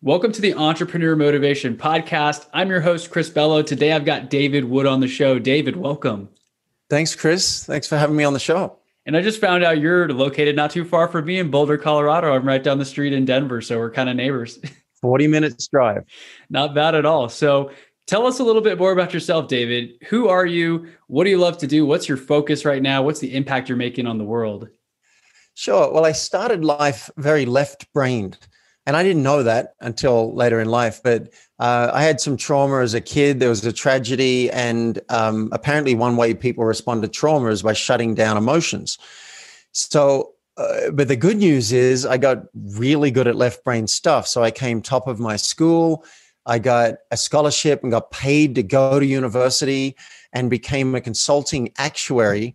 Welcome to the Entrepreneur Motivation Podcast. I'm your host, Chris Bello. Today, I've got David Wood on the show. David, welcome. Thanks, Chris. Thanks for having me on the show. And I just found out you're located not too far from me in Boulder, Colorado. I'm right down the street in Denver, so we're kind of neighbors. 40 minutes drive. Not bad at all. So tell us a little bit more about yourself, David. Who are you? What do you love to do? What's your focus right now? What's the impact you're making on the world? Sure. Well, I started life very left-brained. And I didn't know that until later in life, but I had some trauma as a kid. There was a tragedy, and apparently one way people respond to trauma is by shutting down emotions. So, but the good news is I got really good at left brain stuff. So I came top of my school. I got a scholarship and got paid to go to university and became a consulting actuary,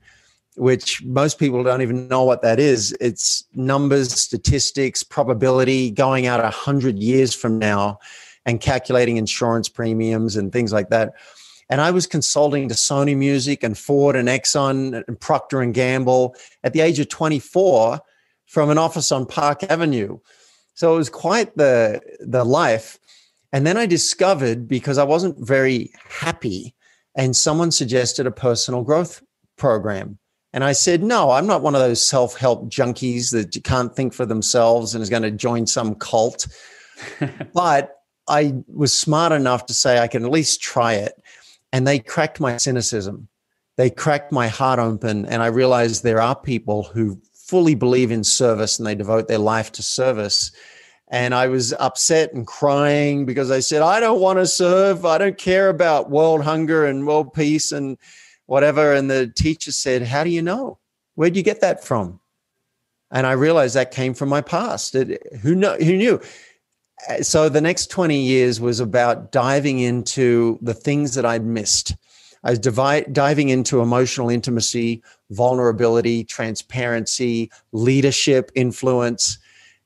which most people don't even know what that is. It's numbers, statistics, probability, going out 100 years from now and calculating insurance premiums and things like that. And I was consulting to Sony Music and Ford and Exxon and Procter and Gamble at the age of 24 from an office on Park Avenue. So it was quite the life. And then I discovered, because I wasn't very happy, and someone suggested a personal growth program. And I said, no, I'm not one of those self-help junkies that can't think for themselves and is going to join some cult. But I was smart enough to say I can at least try it. And they cracked my cynicism. They cracked my heart open. And I realized there are people who fully believe in service and they devote their life to service. And I was upset and crying because I said, I don't want to serve. I don't care about world hunger and world peace and whatever. And the teacher said, how do you know? Where'd you get that from? And I realized that came from my past. Who knew? So the next 20 years was about diving into the things that I'd missed. I was diving into emotional intimacy, vulnerability, transparency, leadership, influence.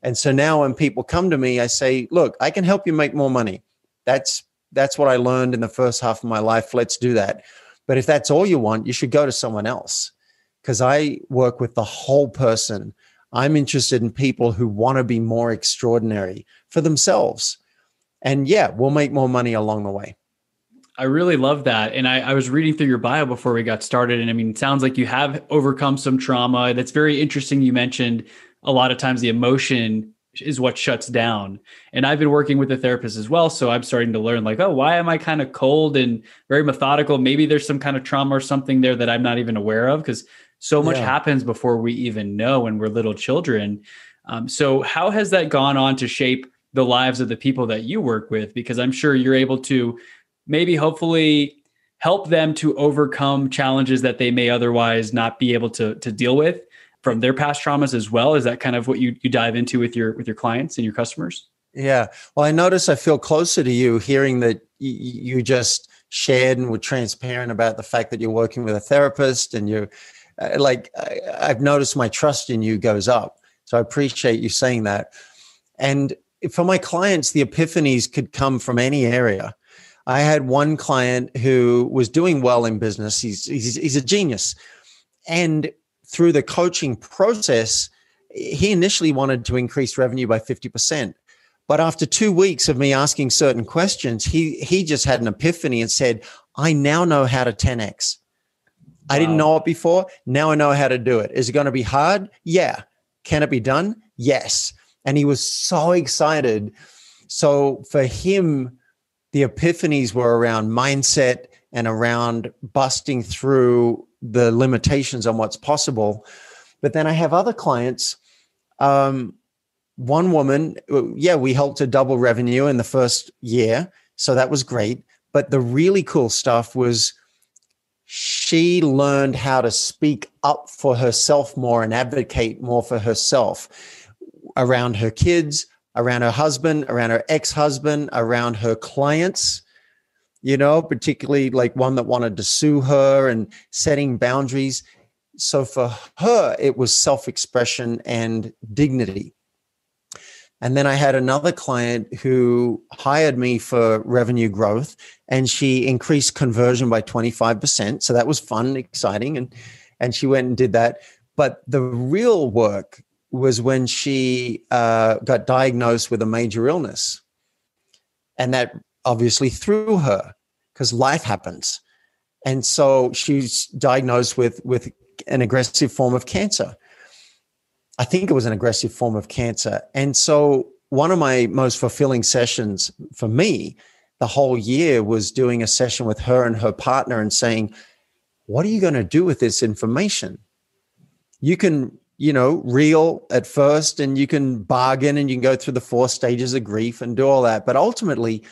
And so now when people come to me, I say, look, I can help you make more money. That's what I learned in the first half of my life. Let's do that. But if that's all you want, you should go to someone else, because I work with the whole person. I'm interested in people who want to be more extraordinary for themselves. And yeah, we'll make more money along the way. I really love that. And I was reading through your bio before we got started. And I mean, it sounds like you have overcome some trauma. That's very interesting. You mentioned a lot of times the emotion is what shuts down. And I've been working with a therapist as well. So I'm starting to learn like, oh, why am I kind of cold and very methodical? Maybe there's some kind of trauma or something there that I'm not even aware of, because so much happens before we even know when we're little children. So how has that gone on to shape the lives of the people that you work with? Because I'm sure you're able to maybe hopefully help them to overcome challenges that they may otherwise not be able to deal with from their past traumas as well. Is that kind of what you dive into with your clients and your customers? Yeah. Well, I notice I feel closer to you hearing that you just shared and were transparent about the fact that you're working with a therapist, and you're I've noticed my trust in you goes up. So I appreciate you saying that. And for my clients, the epiphanies could come from any area. I had one client who was doing well in business. He's a genius. And through the coaching process, he initially wanted to increase revenue by 50%. But after 2 weeks of me asking certain questions, he just had an epiphany and said, I now know how to 10X. I didn't know it before. Now I know how to do it. Is it going to be hard? Yeah. Can it be done? Yes. And he was so excited. So for him, the epiphanies were around mindset and around busting through the limitations on what's possible. But then I have other clients. One woman, we helped her double revenue in the first year. So that was great. But the really cool stuff was she learned how to speak up for herself more and advocate more for herself around her kids, around her husband, around her ex-husband, around her clients, particularly like one that wanted to sue her, and setting boundaries. So for her, it was self-expression and dignity. And then I had another client who hired me for revenue growth, and she increased conversion by 25%. So that was fun, exciting. And she went and did that. But the real work was when she got diagnosed with a major illness. And that obviously threw her because life happens. And so she's diagnosed with an aggressive form of cancer. I think it was an aggressive form of cancer. And so one of my most fulfilling sessions for me the whole year was doing a session with her and her partner and saying, what are you going to do with this information? You can, reel at first, and you can bargain, and you can go through the 4 stages of grief and do all that. But ultimately,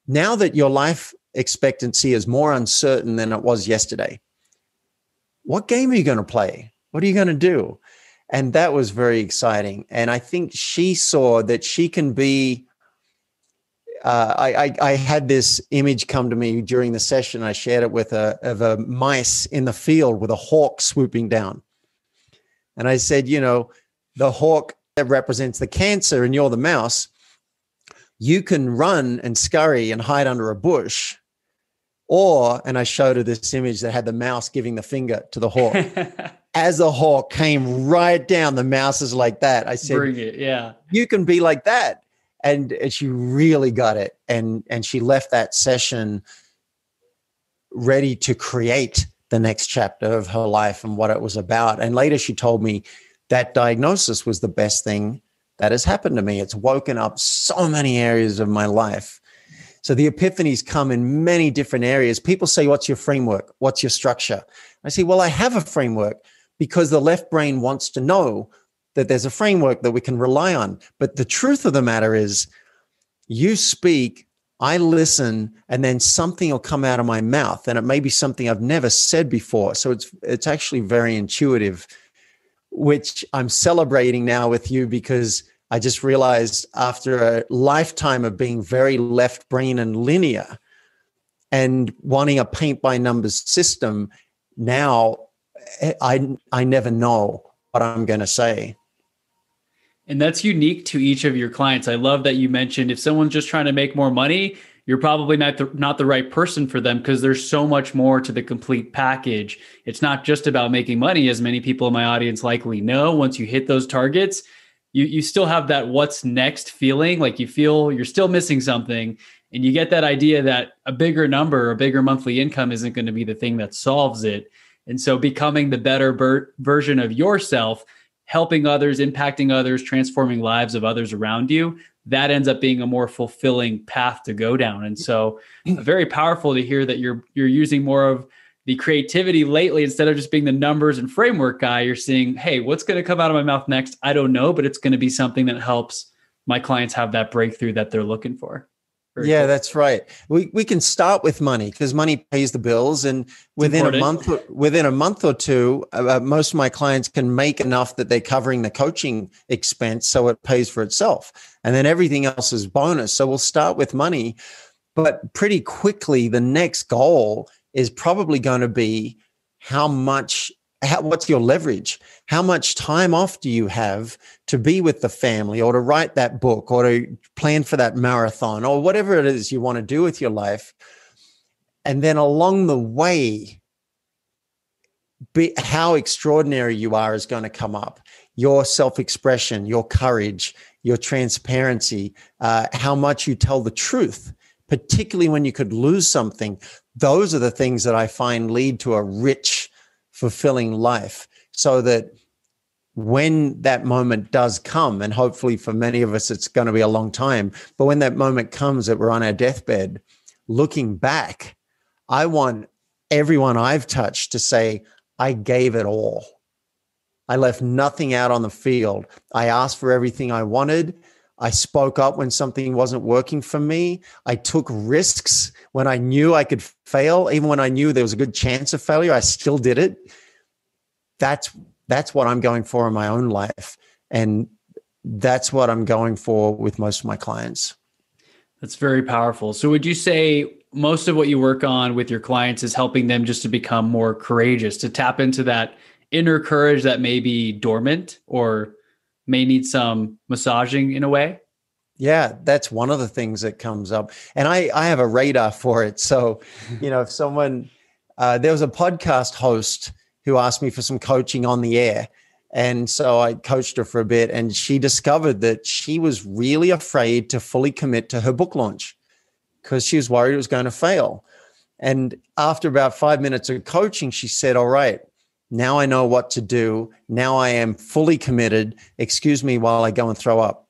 now that your life expectancy is more uncertain than it was yesterday, what game are you going to play? What are you going to do? And that was very exciting. And I think she saw that she can be, I had this image come to me during the session. I shared it with of a mice in the field with a hawk swooping down. And I said, the hawk that represents the cancer and you're the mouse. You can run and scurry and hide under a bush. And I showed her this image that had the mouse giving the finger to the hawk. As the hawk came right down, the mouse is like that. I said, bring it. Yeah. You can be like that. And she really got it. And she left that session ready to create the next chapter of her life and what it was about. And later she told me that diagnosis was the best thing that has happened to me. It's woken up so many areas of my life. So the epiphanies come in many different areas. People say, what's your framework? What's your structure? I say, well, I have a framework because the left brain wants to know that there's a framework that we can rely on. But the truth of the matter is, you speak, I listen, and then something will come out of my mouth, and it may be something I've never said before. So it's actually very intuitive, which I'm celebrating now with you, because I just realized after a lifetime of being very left brain and linear and wanting a paint by numbers system, now I never know what I'm going to say. And that's unique to each of your clients. I love that you mentioned if someone's just trying to make more money, you're probably not the right person for them, because there's so much more to the complete package. It's not just about making money, as many people in my audience likely know. Once you hit those targets, you still have that what's next feeling, like you feel you're still missing something. And you get that idea that a bigger number, a bigger monthly income isn't going to be the thing that solves it. And so becoming the better version of yourself, helping others, impacting others, transforming lives of others around you, that ends up being a more fulfilling path to go down. And so very powerful to hear that you're using more of the creativity lately. Instead of just being the numbers and framework guy, you're seeing, hey, what's going to come out of my mouth next? I don't know, but it's going to be something that helps my clients have that breakthrough that they're looking for. Very cool. That's right. We can start with money, because money pays the bills, and within a month or two, most of my clients can make enough that they're covering the coaching expense, so it pays for itself, and then everything else is bonus. So we'll start with money, but pretty quickly the next goal is probably going to be what's your leverage? How much time off do you have to be with the family, or to write that book, or to plan for that marathon, or whatever it is you want to do with your life? And then along the way, how extraordinary you are is going to come up. Your self-expression, your courage, your transparency, how much you tell the truth, particularly when you could lose something. Those are the things that I find lead to a rich, fulfilling life, so that when that moment does come, and hopefully for many of us, it's going to be a long time, but when that moment comes that we're on our deathbed, looking back, I want everyone I've touched to say, I gave it all. I left nothing out on the field. I asked for everything I wanted. I spoke up when something wasn't working for me. I took risks when I knew I could fail. Even when I knew there was a good chance of failure, I still did it. That's what I'm going for in my own life. And that's what I'm going for with most of my clients. That's very powerful. So would you say most of what you work on with your clients is helping them just to become more courageous, to tap into that inner courage that may be dormant or may need some massaging in a way? Yeah, that's one of the things that comes up. And I have a radar for it. So, if someone, there was a podcast host who asked me for some coaching on the air. And so I coached her for a bit, and she discovered that she was really afraid to fully commit to her book launch because she was worried it was going to fail. And after about 5 minutes of coaching, she said, all right, now I know what to do. Now I am fully committed. Excuse me while I go and throw up.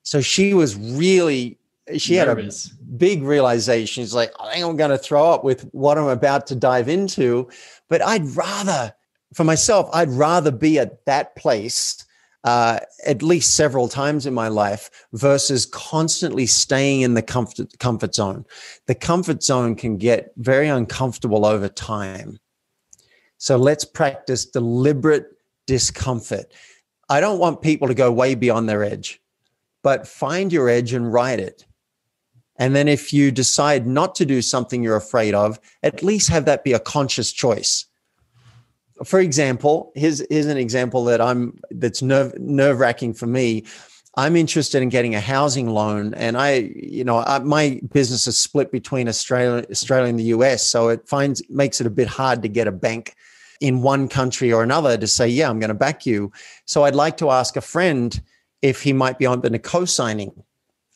So she was really, she nervous. had a big realization. She's like, I think I'm going to throw up with what I'm about to dive into. But for myself, I'd rather be at that place at least several times in my life versus constantly staying in the comfort zone. The comfort zone can get very uncomfortable over time. So let's practice deliberate discomfort. I don't want people to go way beyond their edge, but find your edge and ride it. And then if you decide not to do something you're afraid of, at least have that be a conscious choice. For example, here's an example that's nerve-wracking for me. I'm interested in getting a housing loan, and my business is split between Australia and the US, so it makes it a bit hard to get a bank in one country or another to say, yeah, I'm going to back you. So I'd like to ask a friend if he might be open to co-signing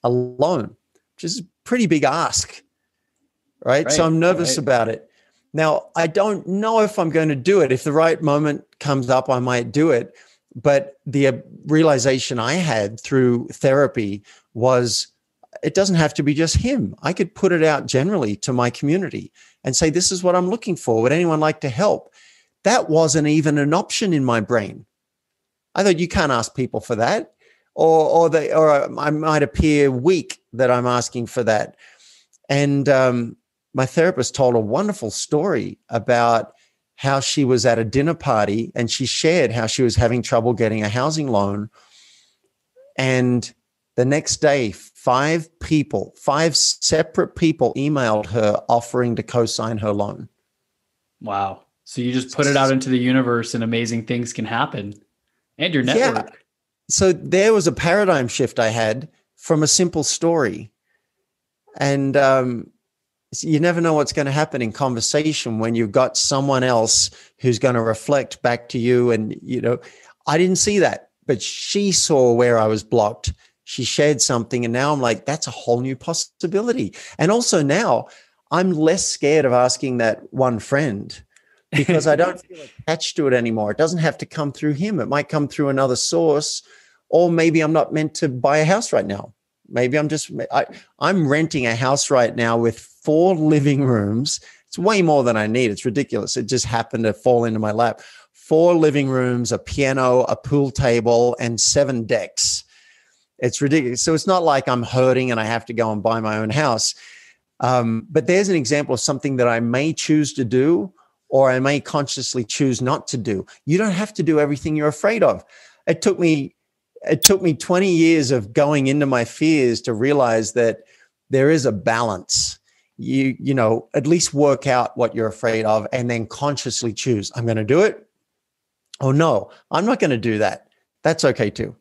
a loan, which is a pretty big ask, right? So I'm nervous about it. Now, I don't know if I'm going to do it. If the right moment comes up, I might do it. But the realization I had through therapy was it doesn't have to be just him. I could put it out generally to my community and say, this is what I'm looking for. Would anyone like to help? That wasn't even an option in my brain. I thought you can't ask people for that, or I might appear weak that I'm asking for that. And my therapist told a wonderful story about how she was at a dinner party and she shared how she was having trouble getting a housing loan. And the next day, 5 separate people emailed her offering to co-sign her loan. Wow. So you just put it out into the universe and amazing things can happen. And your network. Yeah. So there was a paradigm shift I had from a simple story. And you never know what's going to happen in conversation when you've got someone else who's going to reflect back to you. And, I didn't see that, but she saw where I was blocked. She shared something. And now I'm like, that's a whole new possibility. And also now I'm less scared of asking that one friend because I don't feel attached to it anymore. It doesn't have to come through him. It might come through another source, or maybe I'm not meant to buy a house right now. Maybe I'm renting a house right now with 4 living rooms. It's way more than I need. It's ridiculous. It just happened to fall into my lap. 4 living rooms, a piano, a pool table, and 7 decks. It's ridiculous. So it's not like I'm hurting and I have to go and buy my own house. But there's an example of something that I may choose to do, or I may consciously choose not to do. You don't have to do everything you're afraid of. It took me 20 years of going into my fears to realize that there is a balance. You at least work out what you're afraid of and then consciously choose, I'm going to do it. Oh no, I'm not going to do that. That's okay too.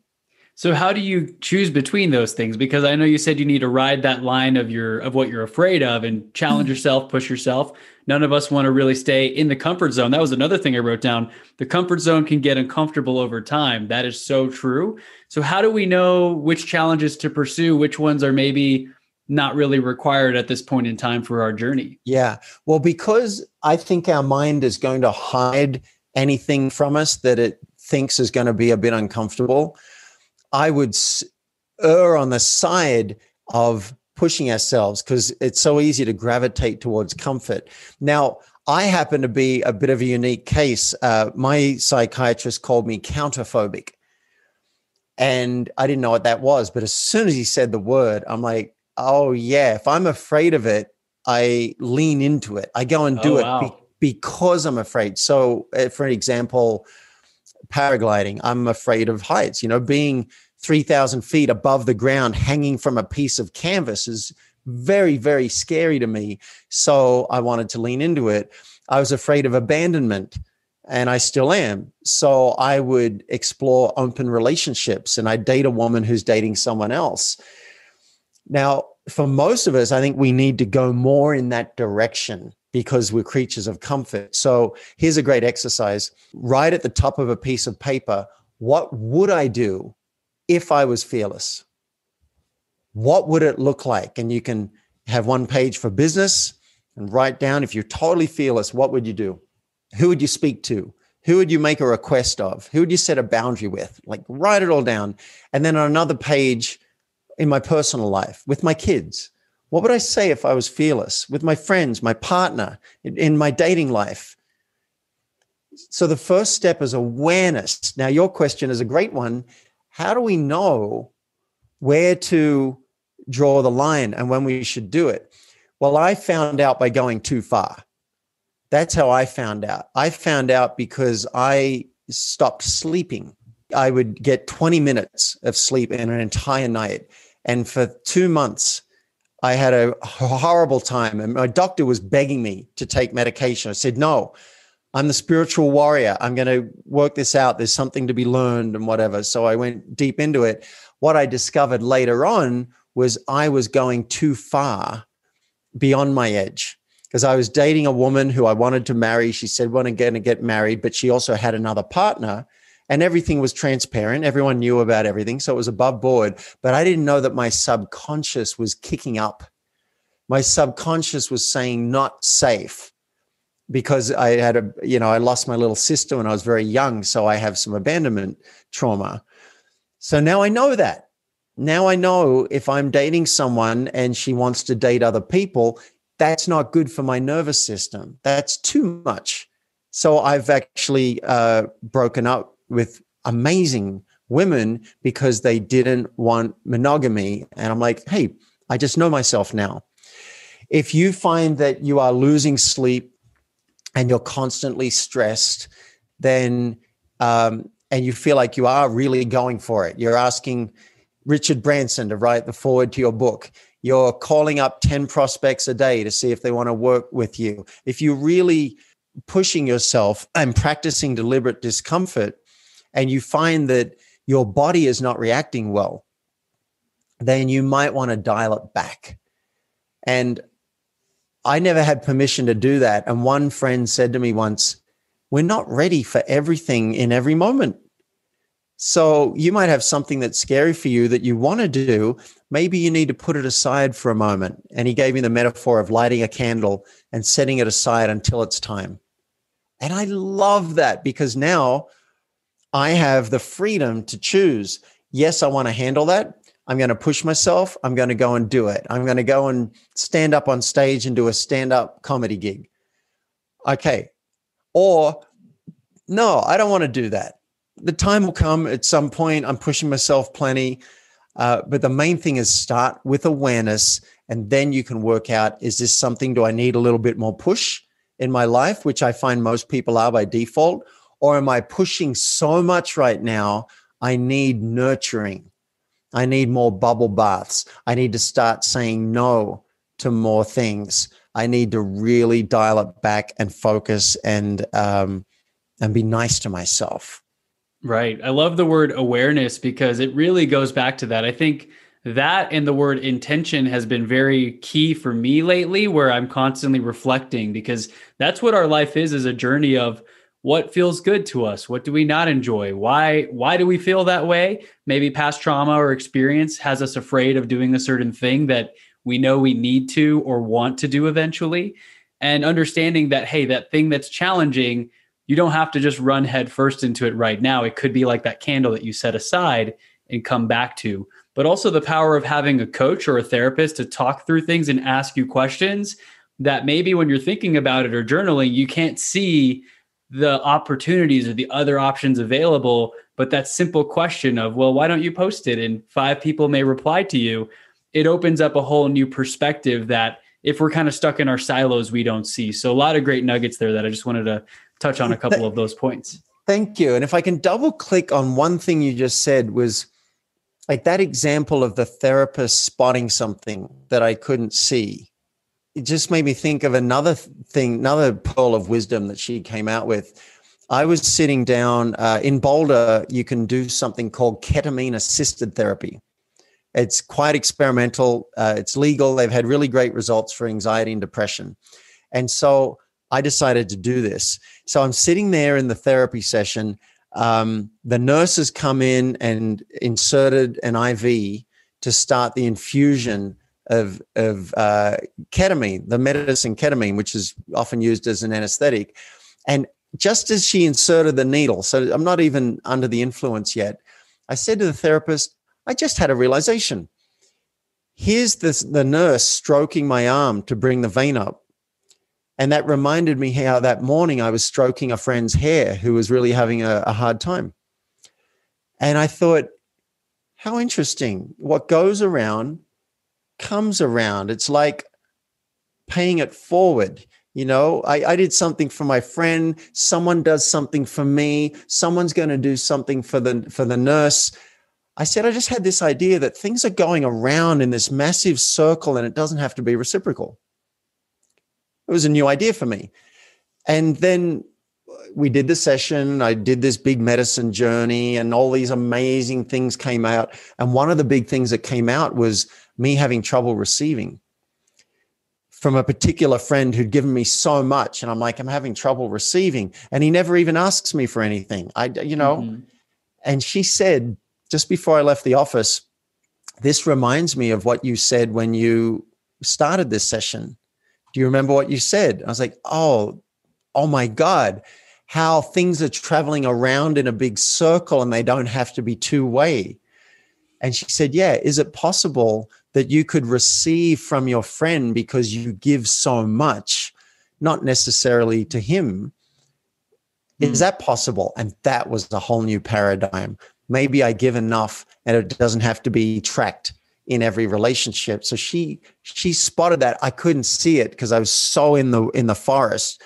So how do you choose between those things? Because I know you said you need to ride that line of what you're afraid of and challenge yourself, push yourself. None of us want to really stay in the comfort zone. That was another thing I wrote down. The comfort zone can get uncomfortable over time. That is so true. So how do we know which challenges to pursue, which ones are maybe not really required at this point in time for our journey? Yeah. Well, because I think our mind is going to hide anything from us that it thinks is going to be a bit uncomfortable, I would err on the side of pushing ourselves because it's so easy to gravitate towards comfort. Now, I happen to be a bit of a unique case. My psychiatrist called me counterphobic, and I didn't know what that was. But as soon as he said the word, I'm like, oh yeah, if I'm afraid of it, I lean into it. I go and do it because I'm afraid. So for example, paragliding, I'm afraid of heights. Being 3,000 feet above the ground, hanging from a piece of canvas is very, very scary to me. So I wanted to lean into it. I was afraid of abandonment, and I still am. So I would explore open relationships, and I'd date a woman who's dating someone else. Now, for most of us, I think we need to go more in that direction because we're creatures of comfort. So here's a great exercise. Write at the top of a piece of paper, what would I do if I was fearless? what would it look like? And you can have one page for business and write down, if you're totally fearless, what would you do? Who would you speak to? Who would you make a request of? Who would you set a boundary with? Like, write it all down. And then on another page, in my personal life, with my kids, what would I say if I was fearless? With my friends, my partner, in my dating life. So the first step is awareness. Now, your question is a great one. How do we know where to draw the line and when we should do it? Well, I found out by going too far. That's how I found out. I found out because I stopped sleeping. I would get 20 minutes of sleep in an entire night. And for 2 months, I had a horrible time. And my doctor was begging me to take medication. I said, no, I'm the spiritual warrior. I'm going to work this out. There's something to be learned and whatever. So I went deep into it. What I discovered later on was I was going too far beyond my edge, because I was dating a woman who I wanted to marry. She said, we're going to get married, but she also had another partner, and everything was transparent. Everyone knew about everything. So it was above board, but I didn't know that my subconscious was kicking up. My subconscious was saying not safe, because I had I lost my little sister when I was very young. So I have some abandonment trauma. So now I know that. Now I know if I'm dating someone and she wants to date other people, that's not good for my nervous system. That's too much. So I've actually broken up with amazing women because they didn't want monogamy. And I'm like, hey, I just know myself now. If you find that you are losing sleep and you're constantly stressed, then and you feel like you are really going for it, you're asking Richard Branson to write the foreword to your book, you're calling up 10 prospects a day to see if they want to work with you. If you're really pushing yourself and practicing deliberate discomfort, and you find that your body is not reacting well, then you might want to dial it back. And I never had permission to do that. And one friend said to me once, we're not ready for everything in every moment. So you might have something that's scary for you that you want to do. Maybe you need to put it aside for a moment. And he gave me the metaphor of lighting a candle and setting it aside until it's time. And I love that, because now I have the freedom to choose. Yes, I want to handle that. I'm going to push myself. I'm going to go and do it. I'm going to go and stand up on stage and do a stand-up comedy gig. Okay. Or no, I don't want to do that. The time will come at some point. I'm pushing myself plenty. But the main thing is start with awareness, and then you can work out, is this something, do I need a little bit more push in my life, which I find most people are by default, or am I pushing so much right now, I need nurturing. I need more bubble baths. I need to start saying no to more things. I need to really dial it back and focus and be nice to myself. Right. I love the word awareness, because it really goes back to that. I think that and the word intention has been very key for me lately, where I'm constantly reflecting, because that's what our life is a journey of what feels good to us. What do we not enjoy? Why do we feel that way? Maybe past trauma or experience has us afraid of doing a certain thing that we know we need to or want to do eventually. And understanding that, hey, that thing that's challenging, you don't have to just run head first into it right now. It could be like that candle that you set aside and come back to. But also the power of having a coach or a therapist to talk through things and ask you questions that maybe when you're thinking about it or journaling, you can't see the opportunities or the other options available. But that simple question of, well, why don't you post it? And 5 people may reply to you. It opens up a whole new perspective that if we're kind of stuck in our silos, we don't see. So a lot of great nuggets there that I just wanted to touch on a couple of those points. Thank you. And if I can double click on one thing you just said, was like that example of the therapist spotting something that I couldn't see. It just made me think of another thing, another pearl of wisdom that she came out with. I was sitting down in Boulder. You can do something called ketamine assisted therapy. It's quite experimental. It's legal. They've had really great results for anxiety and depression. And so I decided to do this. So I'm sitting there in the therapy session. The nurses come in and inserted an IV to start the infusion of ketamine, the medicine ketamine, which is often used as an anesthetic. And just as she inserted the needle, so I'm not even under the influence yet, I said to the therapist, I just had a realization. Here's the nurse stroking my arm to bring the vein up. And that reminded me how that morning I was stroking a friend's hair who was really having a hard time. And I thought, how interesting. What goes around comes around. It's like paying it forward. You know, I did something for my friend. Someone does something for me. Someone's going to do something for the nurse. I said, I just had this idea that things are going around in this massive circle and it doesn't have to be reciprocal. It was a new idea for me. And then we did the session. I did this big medicine journey and all these amazing things came out. And one of the big things that came out was me having trouble receiving from a particular friend who'd given me so much. And I'm like, I'm having trouble receiving. And he never even asks me for anything. And she said, just before I left the office, this reminds me of what you said when you started this session. Do you remember what you said? I was like, oh my God, how things are traveling around in a big circle and they don't have to be two-way. And she said, yeah, is it possible that you could receive from your friend because you give so much, not necessarily to him? Is that possible? And that was a whole new paradigm. Maybe I give enough and it doesn't have to be tracked in every relationship. So she spotted that. I couldn't see it because I was so in the forest.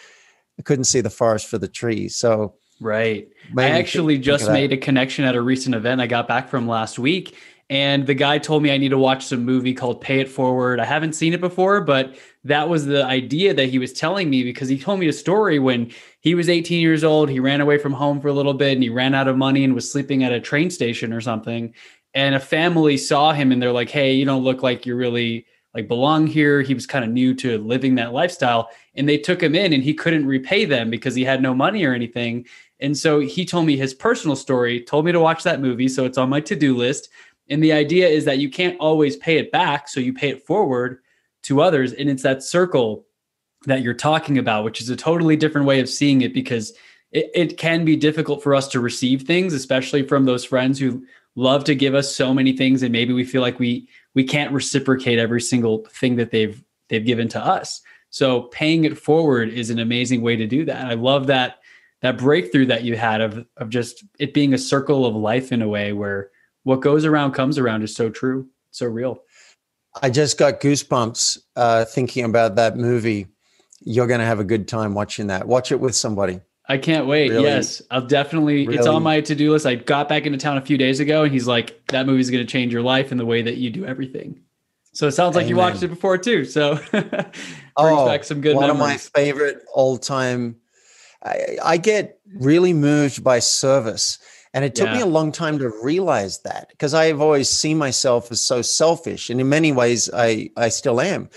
I couldn't see the forest for the trees. So right. I actually just made a connection at a recent event I got back from last week. And the guy told me I need to watch some movie called Pay It Forward. I haven't seen it before, but that was the idea that he was telling me, because he told me a story when he was 18 years old. He ran away from home for a little bit and he ran out of money and was sleeping at a train station or something. And a family saw him and they're like, hey, you don't look like you really like belong here. He was kind of new to living that lifestyle. And they took him in and he couldn't repay them because he had no money or anything. And so he told me his personal story, told me to watch that movie. So it's on my to-do list. And the idea is that you can't always pay it back. So you pay it forward to others. And it's that circle that you're talking about, which is a totally different way of seeing it, because it can be difficult for us to receive things, especially from those friends who love to give us so many things. And maybe we feel like we can't reciprocate every single thing that they've given to us. So paying it forward is an amazing way to do that. I love that breakthrough that you had of just it being a circle of life in a way where what goes around comes around is so true, so real. I just got goosebumps thinking about that movie. You're going to have a good time watching that. Watch it with somebody. I can't wait. Really, yes, I'll definitely. Really, it's on my to-do list. I got back into town a few days ago and he's like, that movie's going to change your life in the way that you do everything. So it sounds like you watched it before too. So brings back some good memories. One of my favorite all-time. I get really moved by service. And it took me a long time to realize that, because I've always seen myself as so selfish. And in many ways, I still am.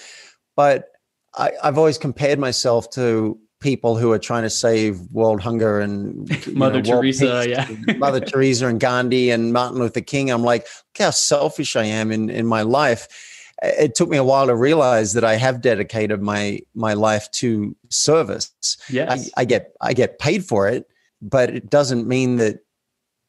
But I've always compared myself to people who are trying to save world hunger and Mother Teresa, Mother Teresa and Gandhi and Martin Luther King. I'm like, look how selfish I am in my life. It took me a while to realize that I have dedicated my life to service. Yes. I get paid for it, but it doesn't mean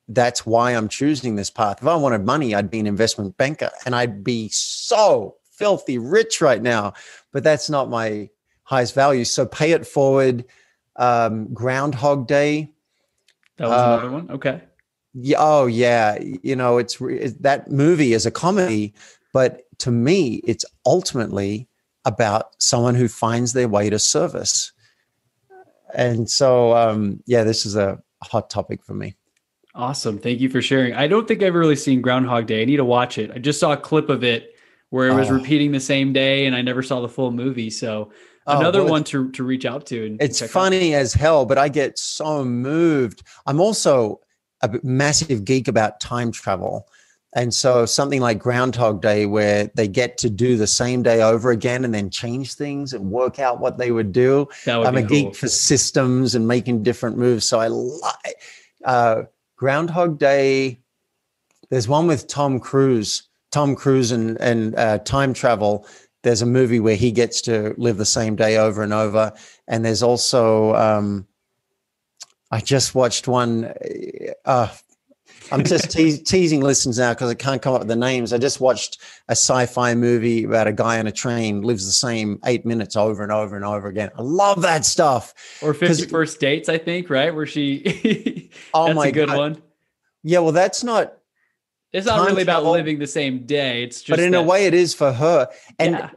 that's why I'm choosing this path. If I wanted money, I'd be an investment banker and I'd be so filthy rich right now, but that's not my highest value. So Pay It Forward, Groundhog Day. That was another one. Okay. Yeah. Oh yeah. It's that movie is a comedy, but to me, it's ultimately about someone who finds their way to service. And so, this is a hot topic for me. Awesome. Thank you for sharing. I don't think I've really seen Groundhog Day. I need to watch it. I just saw a clip of it where it was repeating the same day and I never saw the full movie. So another one to reach out to. And it's funny as hell, but I get so moved. I'm also a massive geek about time travel. And so something like Groundhog Day, where they get to do the same day over again and then change things and work out what they would do. I'm a geek for systems and making different moves. So I like Groundhog Day. There's one with Tom Cruise Tom Cruise and time travel, there's a movie where he gets to live the same day over and over. And there's also, I just watched one. I'm just teasing listeners now because I can't come up with the names. I just watched a sci-fi movie about a guy on a train lives the same 8 minutes over and over and over again. I love that stuff. Or 50 First Dates, I think, right? Where she, oh that's my a good God. one. Yeah, well, that's not. It's not really about living the same day. It's just, but in a way, it is for her. And yeah.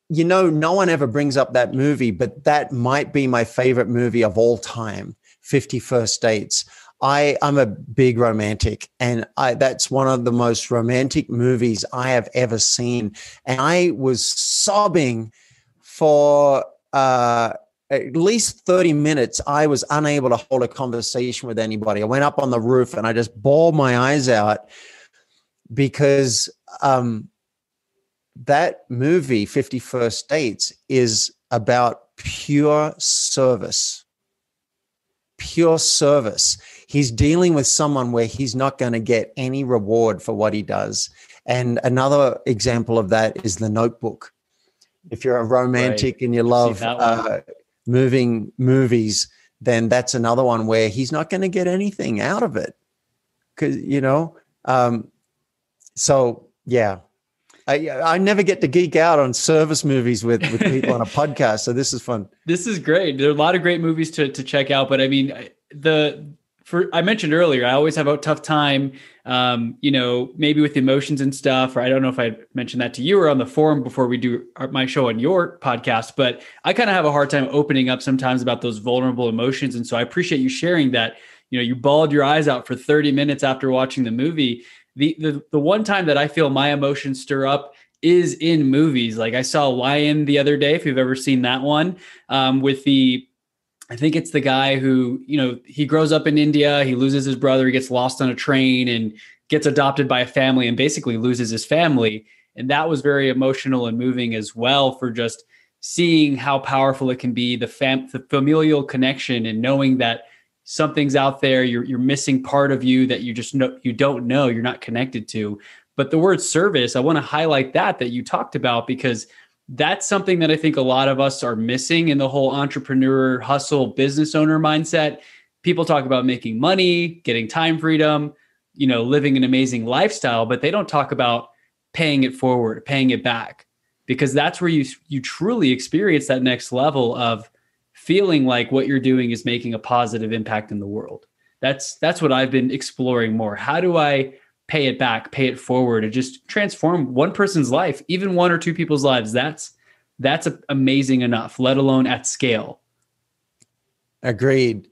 You know, no one ever brings up that movie, but that might be my favorite movie of all time, 50 First Dates. I'm a big romantic, and that's one of the most romantic movies I have ever seen. And I was sobbing for at least 30 minutes. I was unable to hold a conversation with anybody. I went up on the roof and I just bawled my eyes out because that movie, 50 First Dates, is about pure service. Pure service. He's dealing with someone where he's not going to get any reward for what he does. And another example of that is The Notebook. If you're a romantic and you love moving movies, then that's another one where he's not going to get anything out of it. Because, so yeah. I never get to geek out on service movies with people on a podcast, so this is fun. This is great. There are a lot of great movies to check out, but I mean, I mentioned earlier, I always have a tough time, maybe with emotions and stuff, or I don't know if I mentioned that to you or on the forum before we do my show on your podcast, but I kind of have a hard time opening up sometimes about those vulnerable emotions. And so I appreciate you sharing that. You bawled your eyes out for 30 minutes after watching the movie. The one time that I feel my emotions stir up is in movies. Like I saw Lion the other day, if you've ever seen that one, I think it's the guy who, he grows up in India, he loses his brother, he gets lost on a train and gets adopted by a family and basically loses his family. And that was very emotional and moving as well, for just seeing how powerful it can be, the familial connection, and knowing that something's out there, you're missing part of you that you just you don't know, you're not connected to. But the word service, I want to highlight that you talked about, because that's something that I think a lot of us are missing in the whole entrepreneur, hustle, business owner mindset. People talk about making money, getting time freedom, living an amazing lifestyle, but they don't talk about paying it forward, paying it back, because that's where you truly experience that next level of feeling like what you're doing is making a positive impact in the world. That's what I've been exploring more. How do I pay it back, pay it forward, and just transform one person's life, even one or two people's lives? That's amazing enough, let alone at scale. Agreed.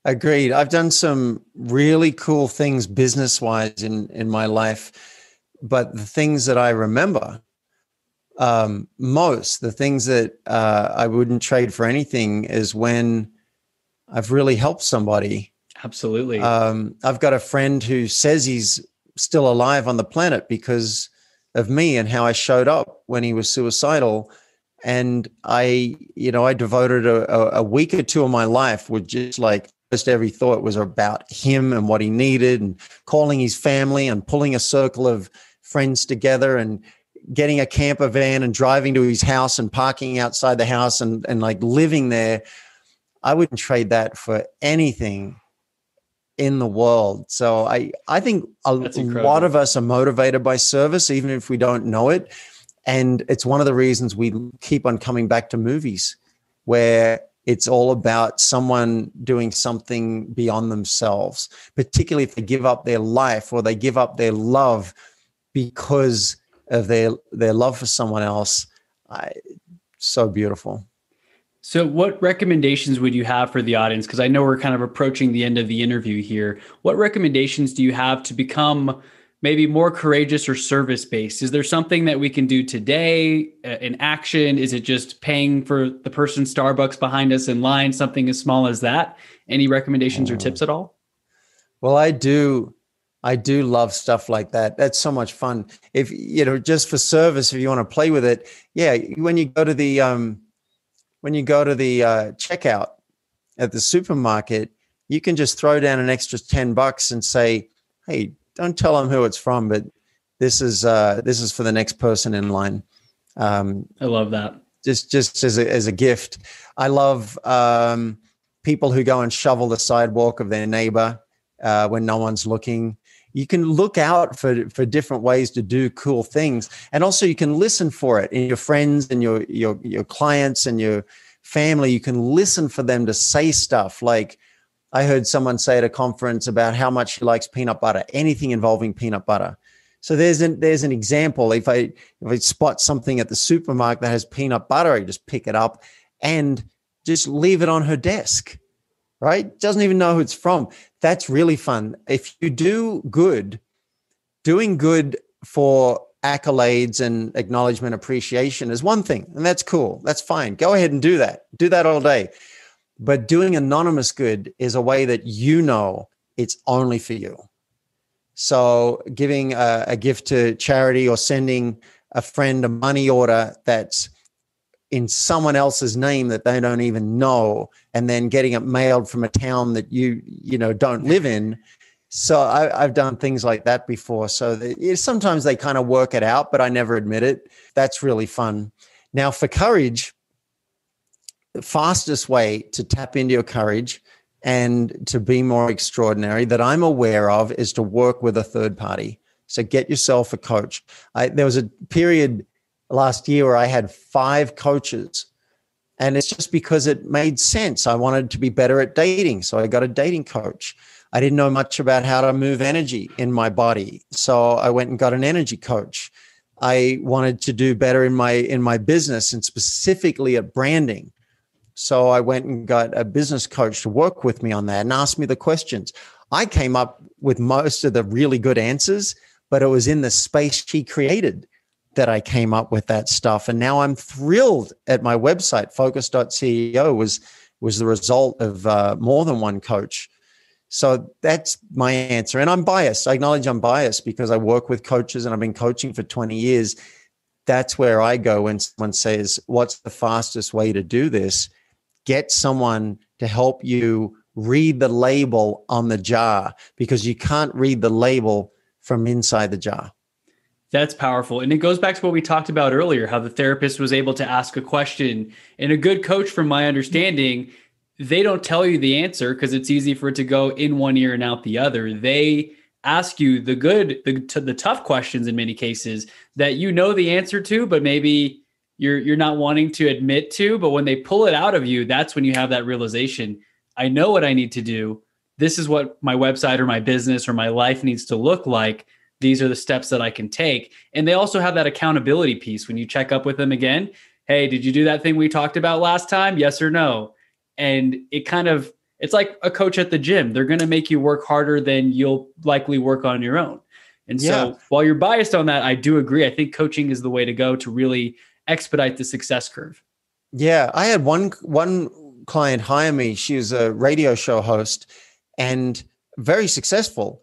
I've done some really cool things business-wise in my life, but the things that I remember the things that I wouldn't trade for anything is when I've really helped somebody. Absolutely. I've got a friend who says he's still alive on the planet because of me and how I showed up when he was suicidal. And I devoted a week or two of my life with just like just every thought was about him and what he needed, and calling his family and pulling a circle of friends together and getting a camper van and driving to his house and parking outside the house and like living there. I wouldn't trade that for anything in the world. So I think a lot of us are motivated by service, even if we don't know it. And it's one of the reasons we keep on coming back to movies, where it's all about someone doing something beyond themselves, particularly if they give up their life or they give up their love because of their love for someone else. So beautiful. So what recommendations would you have for the audience? Because I know we're kind of approaching the end of the interview here. What recommendations do you have to become maybe more courageous or service-based? Is there something that we can do today in action? Is it just paying for the person Starbucks behind us in line, something as small as that? Any recommendations or tips at all? Well, I do love stuff like that. That's so much fun. If, just for service, if you want to play with it. Yeah. When you go to the checkout at the supermarket, you can just throw down an extra $10 and say, hey, don't tell them who it's from, but This is for the next person in line. I love that. Just as a gift. I love people who go and shovel the sidewalk of their neighbor when no one's looking. You can look out for different ways to do cool things, and also you can listen for it in your friends and your clients and your family. You can listen for them to say stuff like, I heard someone say at a conference about how much he likes peanut butter, anything involving peanut butter. So there's an example. If I spot something at the supermarket that has peanut butter, I just pick it up and just leave it on her desk, right? Doesn't even know who it's from. That's really fun. If you do good, doing good for accolades and acknowledgement, appreciation is one thing, and that's cool. That's fine. Go ahead and do that. Do that all day. But doing anonymous good is a way that you know it's only for you. So giving a gift to charity or sending a friend a money order that's in someone else's name that they don't even know, and then getting it mailed from a town that you don't live in. So I've done things like that before. So sometimes they kind of work it out, but I never admit it. That's really fun. Now for courage, the fastest way to tap into your courage and to be more extraordinary that I'm aware of is to work with a third party. So get yourself a coach. There was a period last year where I had 5 coaches, and it's just because it made sense. I wanted to be better at dating, so I got a dating coach. I didn't know much about how to move energy in my body, so I went and got an energy coach. I wanted to do better in my business, and specifically at branding. So I went and got a business coach to work with me on that and ask me the questions. I came up with most of the really good answers, but it was in the space she created that I came up with that stuff. And now I'm thrilled at my website. Focus.ceo was the result of more than one coach. So that's my answer. And I'm biased. I acknowledge I'm biased because I work with coaches and I've been coaching for 20 years. That's where I go when someone says, what's the fastest way to do this? Get someone to help you read the label on the jar, because you can't read the label from inside the jar. That's powerful. And it goes back to what we talked about earlier, how the therapist was able to ask a question. And a good coach, from my understanding, they don't tell you the answer because it's easy for it to go in one ear and out the other. They ask you the tough questions in many cases that you know the answer to, but maybe you're not wanting to admit to. But when they pull it out of you, that's when you have that realization. I know what I need to do. This is what my website or my business or my life needs to look like. These are the steps that I can take. And they also have that accountability piece when you check up with them again. Hey, did you do that thing we talked about last time? Yes or no? And it's like a coach at the gym. They're going to make you work harder than you'll likely work on your own. And so while you're biased on that, I do agree. I think coaching is the way to go to really expedite the success curve. Yeah. I had one client hire me. She was a radio show host and very successful.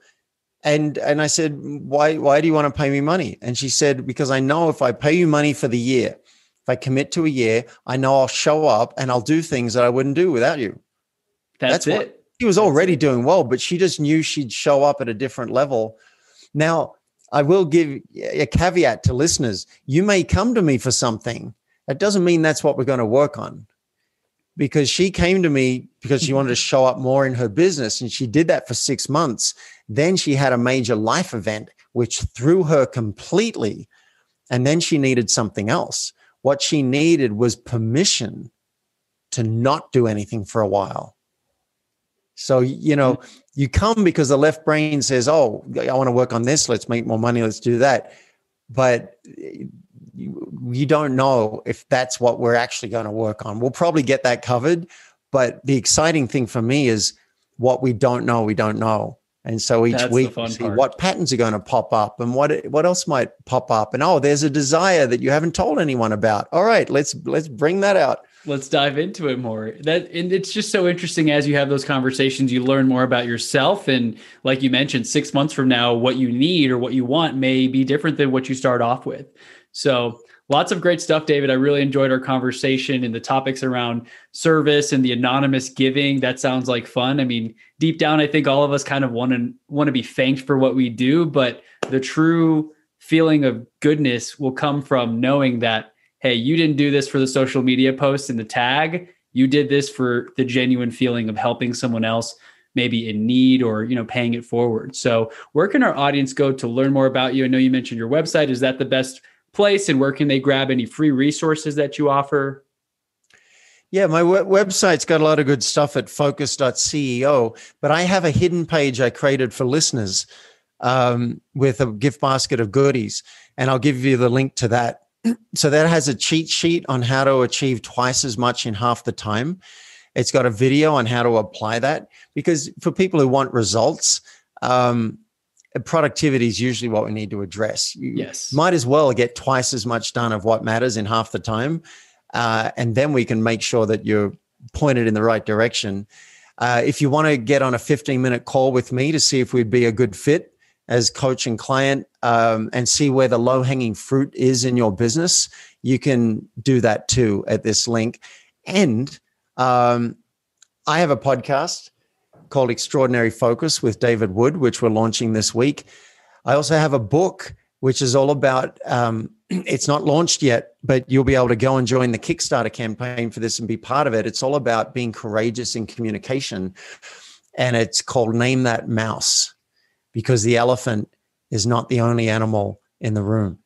And I said, why do you want to pay me money? And she said, because I know if I pay you money for the year, if I commit to a year, I know I'll show up and I'll do things that I wouldn't do without you. That's it. She was already doing well, but she just knew she'd show up at a different level. Now, I will give a caveat to listeners. You may come to me for something. That doesn't mean that's what we're going to work on. Because she came to me because she wanted to show up more in her business, and she did that for 6 months. Then she had a major life event, which threw her completely. And then she needed something else. What she needed was permission to not do anything for a while. So, you come because the left brain says, oh, I want to work on this. Let's make more money. Let's do that. But you don't know if that's what we're actually going to work on. We'll probably get that covered. But the exciting thing for me is what we don't know, we don't know. And so each week we see what patterns are going to pop up and what else might pop up. And, there's a desire that you haven't told anyone about. All right, let's bring that out. Let's dive into it more. And it's just so interesting as you have those conversations, you learn more about yourself. And like you mentioned, 6 months from now, what you need or what you want may be different than what you start off with. So lots of great stuff, David. I really enjoyed our conversation and the topics around service and the anonymous giving. That sounds like fun. I mean, deep down, I think all of us kind of want to be thanked for what we do, but the true feeling of goodness will come from knowing that, hey, you didn't do this for the social media post and the tag. You did this for the genuine feeling of helping someone else, maybe in need or, paying it forward. So where can our audience go to learn more about you? I know you mentioned your website. Is that the best place? And where can they grab any free resources that you offer? Yeah, my website's got a lot of good stuff at focus.ceo, but I have a hidden page I created for listeners with a gift basket of goodies, and I'll give you the link to that. So that has a cheat sheet on how to achieve twice as much in half the time. It's got a video on how to apply that, because for people who want results, productivity is usually what we need to address. You might as well get twice as much done of what matters in half the time. And then we can make sure that you're pointed in the right direction. If you want to get on a 15-minute call with me to see if we'd be a good fit as coach and client, and see where the low-hanging fruit is in your business, you can do that too at this link. And I have a podcast called Extraordinary Focus with David Wood, which we're launching this week. I also have a book which is all about, it's not launched yet, but you'll be able to go and join the Kickstarter campaign for this and be part of it. It's all about being courageous in communication. And it's called Name That Mouse, because the elephant is not the only animal in the room.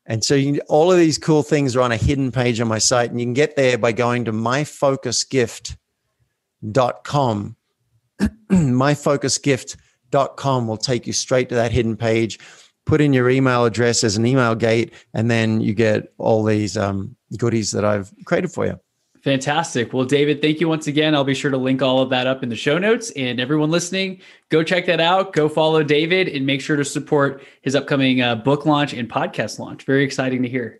And so all of these cool things are on a hidden page on my site, and you can get there by going to myfocusgift.com. myfocusgift.com will take you straight to that hidden page. Put in your email address as an email gate, and then you get all these goodies that I've created for you. Fantastic. Well, David, thank you once again. I'll be sure to link all of that up in the show notes, and everyone listening, go check that out. Go follow David and make sure to support his upcoming book launch and podcast launch. Very exciting to hear.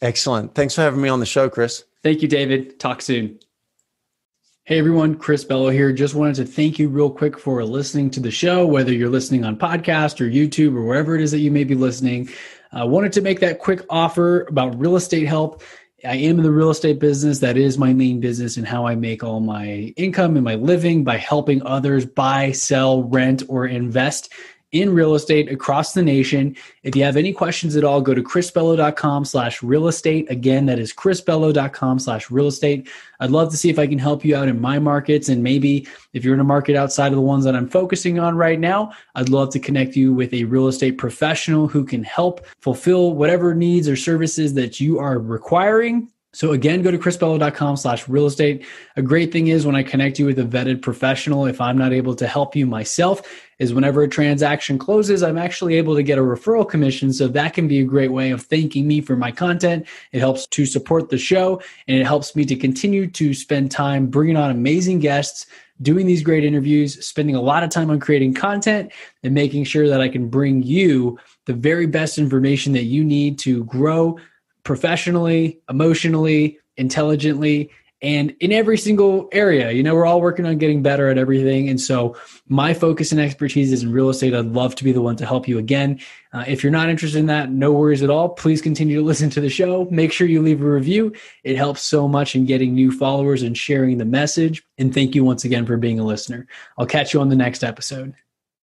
Excellent. Thanks for having me on the show, Chris. Thank you, David. Talk soon. Hey everyone, Chris Bello here. Just wanted to thank you real quick for listening to the show, whether you're listening on podcast or YouTube or wherever it is that you may be listening. I wanted to make that quick offer about real estate help. I am in the real estate business. That is my main business, and how I make all my income and my living by helping others buy, sell, rent, or invest in real estate across the nation. If you have any questions at all, go to chrisbello.com/real estate. Again, that is chrisbello.com/real estate. I'd love to see if I can help you out in my markets. And maybe if you're in a market outside of the ones that I'm focusing on right now, I'd love to connect you with a real estate professional who can help fulfill whatever needs or services that you are requiring. So again, go to chrisbello.com/real estate. A great thing is when I connect you with a vetted professional, if I'm not able to help you myself, is whenever a transaction closes, I'm actually able to get a referral commission. So that can be a great way of thanking me for my content. It helps to support the show, and it helps me to continue to spend time bringing on amazing guests, doing these great interviews, spending a lot of time on creating content, and making sure that I can bring you the very best information that you need to grow professionally, emotionally, intelligently, and in every single area. We're all working on getting better at everything. And so my focus and expertise is in real estate. I'd love to be the one to help you again. If you're not interested in that, no worries at all. Please continue to listen to the show. Make sure you leave a review. It helps so much in getting new followers and sharing the message. And thank you once again for being a listener. I'll catch you on the next episode.